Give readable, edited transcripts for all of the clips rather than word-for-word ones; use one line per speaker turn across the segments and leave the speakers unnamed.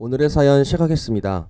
오늘의 사연 시작하겠습니다.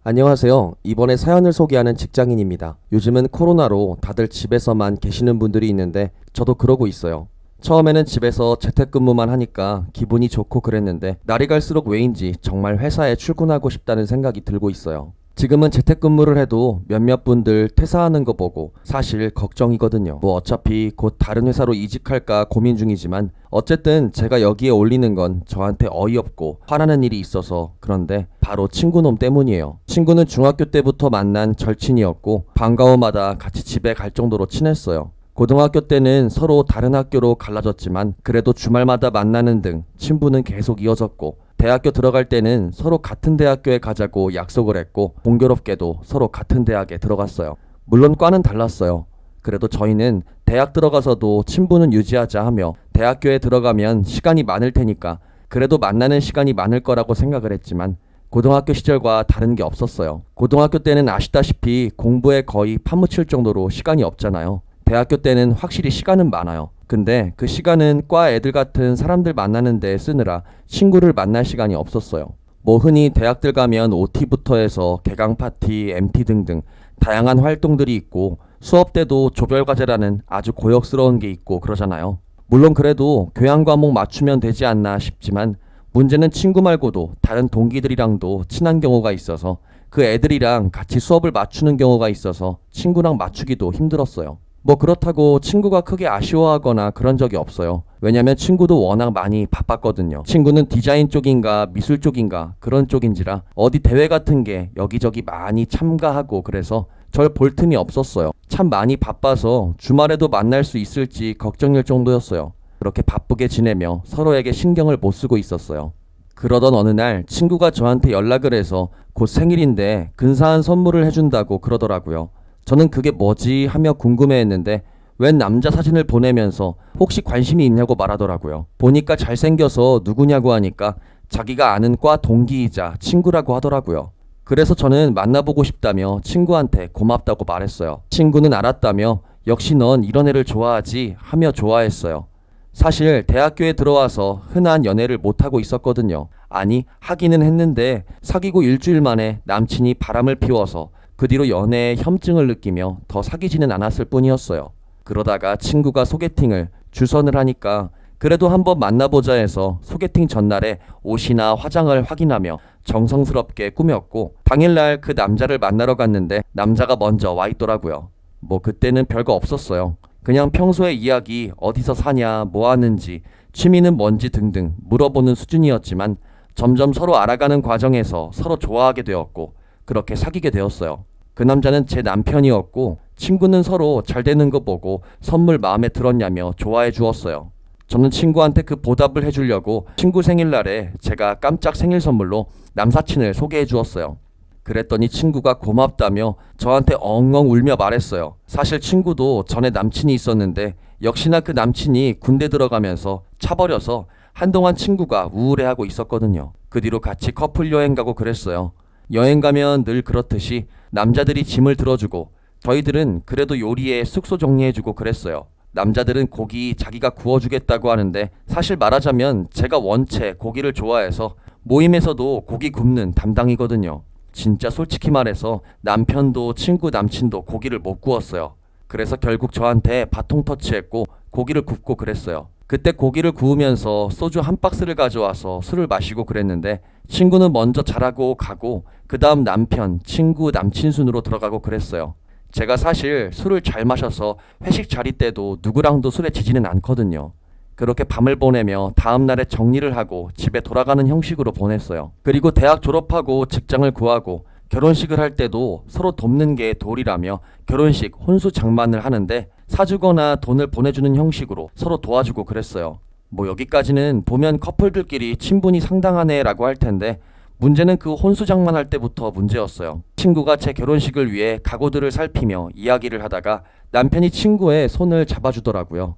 안녕하세요. 이번에 사연을 소개하는 직장인입니다. 요즘은 코로나로 다들 집에서만 계시는 분들이 있는데 저도 그러고 있어요. 처음에는 집에서 재택근무만 하니까 기분이 좋고 그랬는데 날이 갈수록 왜인지 정말 회사에 출근하고 싶다는 생각이 들고 있어요. 지금은 재택근무를 해도 몇몇 분들 퇴사하는 거 보고 사실 걱정이거든요. 뭐 어차피 곧 다른 회사로 이직할까 고민 중이지만 어쨌든 제가 여기에 올리는 건 저한테 어이없고 화나는 일이 있어서 그런데 바로 친구놈 때문이에요. 친구는 중학교 때부터 만난 절친이었고 방과후마다 같이 집에 갈 정도로 친했어요. 고등학교 때는 서로 다른 학교로 갈라졌지만 그래도 주말마다 만나는 등 친분은 계속 이어졌고 대학교 들어갈 때는 서로 같은 대학교에 가자고 약속을 했고 공교롭게도 서로 같은 대학에 들어갔어요. 물론 과는 달랐어요. 그래도 저희는 대학 들어가서도 친분은 유지하자 하며 대학교에 들어가면 시간이 많을 테니까 그래도 만나는 시간이 많을 거라고 생각을 했지만 고등학교 시절과 다른 게 없었어요. 고등학교 때는 아시다시피 공부에 거의 파묻힐 정도로 시간이 없잖아요. 대학교 때는 확실히 시간은 많아요. 근데 그 시간은 과 애들 같은 사람들 만나는 데 쓰느라 친구를 만날 시간이 없었어요. 뭐 흔히 대학들 가면 OT부터 해서 개강 파티, MT 등등 다양한 활동들이 있고 수업 때도 조별과제라는 아주 고역스러운 게 있고 그러잖아요. 물론 그래도 교양 과목 맞추면 되지 않나 싶지만 문제는 친구 말고도 다른 동기들이랑도 친한 경우가 있어서 그 애들이랑 같이 수업을 맞추는 경우가 있어서 친구랑 맞추기도 힘들었어요. 뭐 그렇다고 친구가 크게 아쉬워하거나 그런 적이 없어요. 왜냐면 친구도 워낙 많이 바빴거든요. 친구는 디자인 쪽인가 미술 쪽인가 그런 쪽인지라 어디 대회 같은 게 여기저기 많이 참가하고 그래서 절 볼 틈이 없었어요. 참 많이 바빠서 주말에도 만날 수 있을지 걱정일 정도였어요. 그렇게 바쁘게 지내며 서로에게 신경을 못 쓰고 있었어요. 그러던 어느 날 친구가 저한테 연락을 해서 곧 생일인데 근사한 선물을 해준다고 그러더라고요. 저는 그게 뭐지 하며 궁금해했는데 웬 남자 사진을 보내면서 혹시 관심이 있냐고 말하더라고요. 보니까 잘생겨서 누구냐고 하니까 자기가 아는 과 동기이자 친구라고 하더라고요. 그래서 저는 만나보고 싶다며 친구한테 고맙다고 말했어요. 친구는 알았다며 역시 넌 이런 애를 좋아하지 하며 좋아했어요. 사실 대학교에 들어와서 흔한 연애를 못하고 있었거든요. 아니 하기는 했는데 사귀고 일주일 만에 남친이 바람을 피워서 그 뒤로 연애에 협증을 느끼며 더 사귀지는 않았을 뿐이었어요. 그러다가 친구가 소개팅을 주선을 하니까 그래도 한번 만나보자 해서 소개팅 전날에 옷이나 화장을 확인하며 정성스럽게 꾸몄고 당일날 그 남자를 만나러 갔는데 남자가 먼저 와 있더라고요. 뭐 그때는 별거 없었어요. 그냥 평소의 이야기, 어디서 사냐, 뭐 하는지, 취미는 뭔지 등등 물어보는 수준이었지만 점점 서로 알아가는 과정에서 서로 좋아하게 되었고 그렇게 사귀게 되었어요. 그 남자는 제 남편이었고 친구는 서로 잘 되는 거 보고 선물 마음에 들었냐며 좋아해 주었어요. 저는 친구한테 그 보답을 해주려고 친구 생일날에 제가 깜짝 생일 선물로 남사친을 소개해 주었어요. 그랬더니 친구가 고맙다며 저한테 엉엉 울며 말했어요. 사실 친구도 전에 남친이 있었는데 역시나 그 남친이 군대 들어가면서 차버려서 한동안 친구가 우울해하고 있었거든요. 그 뒤로 같이 커플 여행 가고 그랬어요. 여행 가면 늘 그렇듯이 남자들이 짐을 들어주고 저희들은 그래도 요리에 숙소 정리해주고 그랬어요. 남자들은 고기 자기가 구워주겠다고 하는데 사실 말하자면 제가 원체 고기를 좋아해서 모임에서도 고기 굽는 담당이거든요. 진짜 솔직히 말해서 남편도 친구 남친도 고기를 못 구웠어요. 그래서 결국 저한테 바통 터치했고 고기를 굽고 그랬어요. 그때 고기를 구우면서 소주 한 박스를 가져와서 술을 마시고 그랬는데 친구는 먼저 잘하고 가고 그 다음 남편, 친구, 남친 순으로 들어가고 그랬어요. 제가 사실 술을 잘 마셔서 회식 자리 때도 누구랑도 술에 지지는 않거든요. 그렇게 밤을 보내며 다음날에 정리를 하고 집에 돌아가는 형식으로 보냈어요. 그리고 대학 졸업하고 직장을 구하고 결혼식을 할 때도 서로 돕는 게 도리라며 결혼식 혼수 장만을 하는데 사주거나 돈을 보내주는 형식으로 서로 도와주고 그랬어요. 뭐 여기까지는 보면 커플들끼리 친분이 상당하네 라고 할 텐데 문제는 그 혼수 장만할 때부터 문제였어요. 친구가 제 결혼식을 위해 가구들을 살피며 이야기를 하다가 남편이 친구의 손을 잡아주더라고요.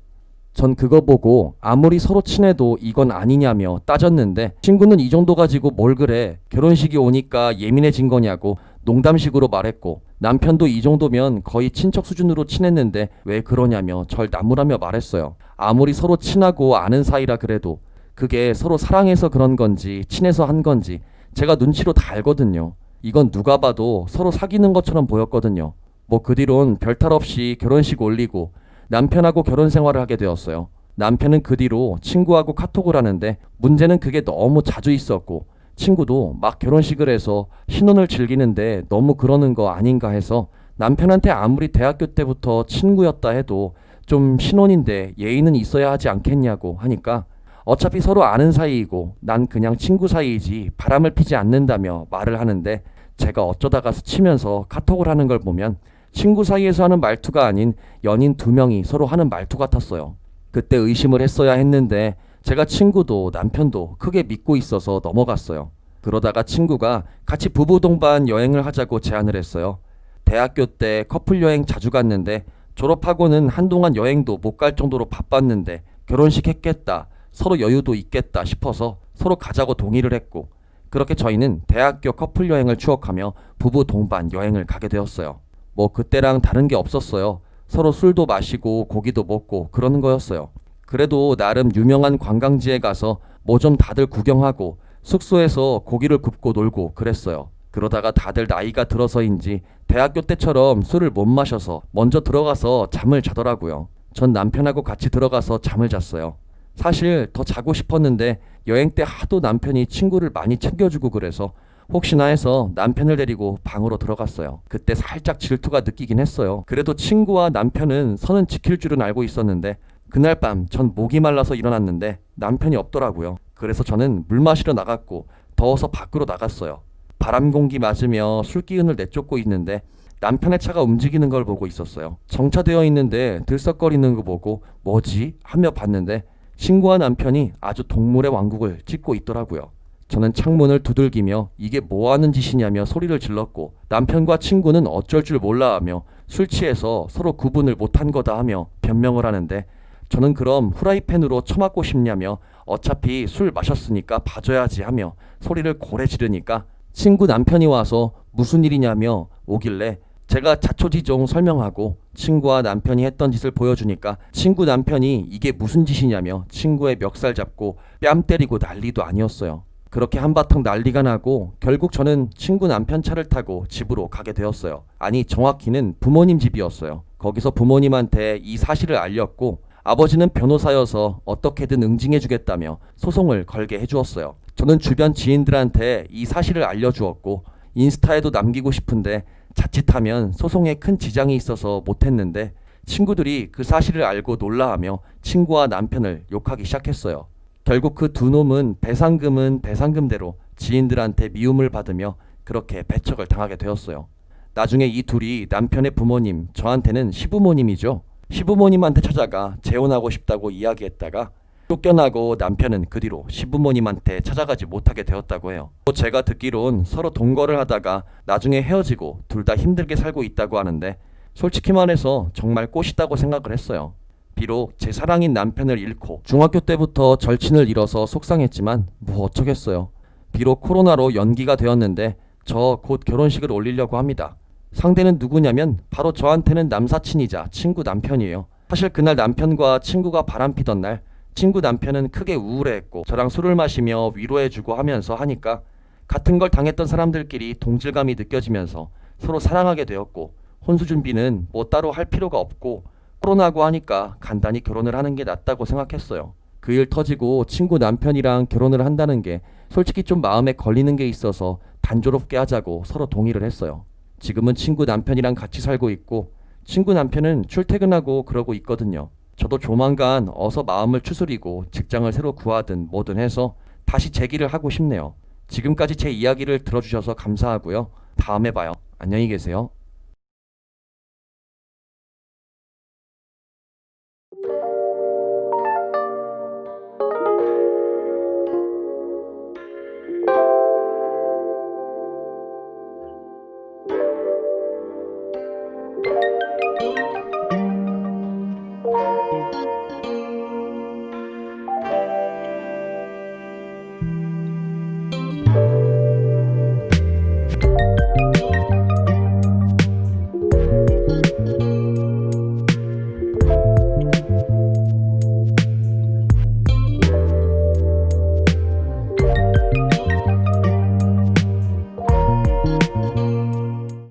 전 그거 보고 아무리 서로 친해도 이건 아니냐며 따졌는데 친구는 이 정도 가지고 뭘 그래, 결혼식이 오니까 예민해진 거냐고 농담식으로 말했고 남편도 이 정도면 거의 친척 수준으로 친했는데 왜 그러냐며 절 나무라며 말했어요. 아무리 서로 친하고 아는 사이라 그래도 그게 서로 사랑해서 그런 건지 친해서 한 건지 제가 눈치로 다 알거든요. 이건 누가 봐도 서로 사귀는 것처럼 보였거든요. 뭐 그 뒤론 별탈 없이 결혼식 올리고 남편하고 결혼 생활을 하게 되었어요. 남편은 그 뒤로 친구하고 카톡을 하는데 문제는 그게 너무 자주 있었고 친구도 막 결혼식을 해서 신혼을 즐기는데 너무 그러는 거 아닌가 해서 남편한테 아무리 대학교 때부터 친구였다 해도 좀 신혼인데 예의는 있어야 하지 않겠냐고 하니까 어차피 서로 아는 사이이고 난 그냥 친구 사이이지 바람을 피지 않는다며 말을 하는데 제가 어쩌다가 스치면서 카톡을 하는 걸 보면 친구 사이에서 하는 말투가 아닌 연인 두 명이 서로 하는 말투 같았어요. 그때 의심을 했어야 했는데 제가 친구도 남편도 크게 믿고 있어서 넘어갔어요. 그러다가 친구가 같이 부부 동반 여행을 하자고 제안을 했어요. 대학교 때 커플 여행 자주 갔는데 졸업하고는 한동안 여행도 못 갈 정도로 바빴는데 결혼식 했겠다, 서로 여유도 있겠다 싶어서 서로 가자고 동의를 했고 그렇게 저희는 대학교 커플 여행을 추억하며 부부 동반 여행을 가게 되었어요. 뭐 그때랑 다른 게 없었어요. 서로 술도 마시고 고기도 먹고 그러는 거였어요. 그래도 나름 유명한 관광지에 가서 뭐 좀 다들 구경하고 숙소에서 고기를 굽고 놀고 그랬어요. 그러다가 다들 나이가 들어서인지 대학교 때처럼 술을 못 마셔서 먼저 들어가서 잠을 자더라고요. 전 남편하고 같이 들어가서 잠을 잤어요. 사실 더 자고 싶었는데 여행 때 하도 남편이 친구를 많이 챙겨주고 그래서 혹시나 해서 남편을 데리고 방으로 들어갔어요. 그때 살짝 질투가 느끼긴 했어요. 그래도 친구와 남편은 선은 지킬 줄은 알고 있었는데 그날 밤 전 목이 말라서 일어났는데 남편이 없더라고요. 그래서 저는 물 마시러 나갔고 더워서 밖으로 나갔어요. 바람 공기 맞으며 술 기운을 내쫓고 있는데 남편의 차가 움직이는 걸 보고 있었어요. 정차되어 있는데 들썩거리는 거 보고 뭐지? 하며 봤는데 친구와 남편이 아주 동물의 왕국을 찍고 있더라고요. 저는 창문을 두들기며 이게 뭐 하는 짓이냐며 소리를 질렀고 남편과 친구는 어쩔 줄 몰라 하며 술 취해서 서로 구분을 못한 거다 하며 변명을 하는데 저는 그럼 후라이팬으로 쳐맞고 싶냐며 어차피 술 마셨으니까 봐줘야지 하며 소리를 고래 지르니까 친구 남편이 와서 무슨 일이냐며 오길래 제가 자초지종 설명하고 친구와 남편이 했던 짓을 보여주니까 친구 남편이 이게 무슨 짓이냐며 친구의 멱살 잡고 뺨 때리고 난리도 아니었어요. 그렇게 한바탕 난리가 나고 결국 저는 친구 남편 차를 타고 집으로 가게 되었어요. 아니 정확히는 부모님 집이었어요. 거기서 부모님한테 이 사실을 알렸고 아버지는 변호사여서 어떻게든 응징해주겠다며 소송을 걸게 해주었어요. 저는 주변 지인들한테 이 사실을 알려주었고 인스타에도 남기고 싶은데 자칫하면 소송에 큰 지장이 있어서 못했는데 친구들이 그 사실을 알고 놀라하며 친구와 남편을 욕하기 시작했어요. 결국 그 두 놈은 배상금은 배상금대로 지인들한테 미움을 받으며 그렇게 배척을 당하게 되었어요. 나중에 이 둘이 남편의 부모님, 저한테는 시부모님이죠. 시부모님한테 찾아가 재혼하고 싶다고 이야기했다가 쫓겨나고 남편은 그 뒤로 시부모님한테 찾아가지 못하게 되었다고 해요. 또 제가 듣기론 서로 동거를 하다가 나중에 헤어지고 둘 다 힘들게 살고 있다고 하는데 솔직히 말해서 정말 꽃이다고 생각을 했어요. 비록 제 사랑인 남편을 잃고 중학교 때부터 절친을 잃어서 속상했지만 뭐 어쩌겠어요. 비록 코로나로 연기가 되었는데 저 곧 결혼식을 올리려고 합니다. 상대는 누구냐면 바로 저한테는 남사친이자 친구 남편이에요. 사실 그날 남편과 친구가 바람피던 날 친구 남편은 크게 우울해했고 저랑 술을 마시며 위로해주고 하면서 하니까 같은 걸 당했던 사람들끼리 동질감이 느껴지면서 서로 사랑하게 되었고 혼수 준비는 뭐 따로 할 필요가 없고 코로나고 하니까 간단히 결혼을 하는 게 낫다고 생각했어요. 그 일 터지고 친구 남편이랑 결혼을 한다는 게 솔직히 좀 마음에 걸리는 게 있어서 단조롭게 하자고 서로 동의를 했어요. 지금은 친구 남편이랑 같이 살고 있고 친구 남편은 출퇴근하고 그러고 있거든요. 저도 조만간 어서 마음을 추스리고 직장을 새로 구하든 뭐든 해서 다시 재기를 하고 싶네요. 지금까지 제 이야기를 들어주셔서 감사하고요. 다음에 봐요. 안녕히 계세요.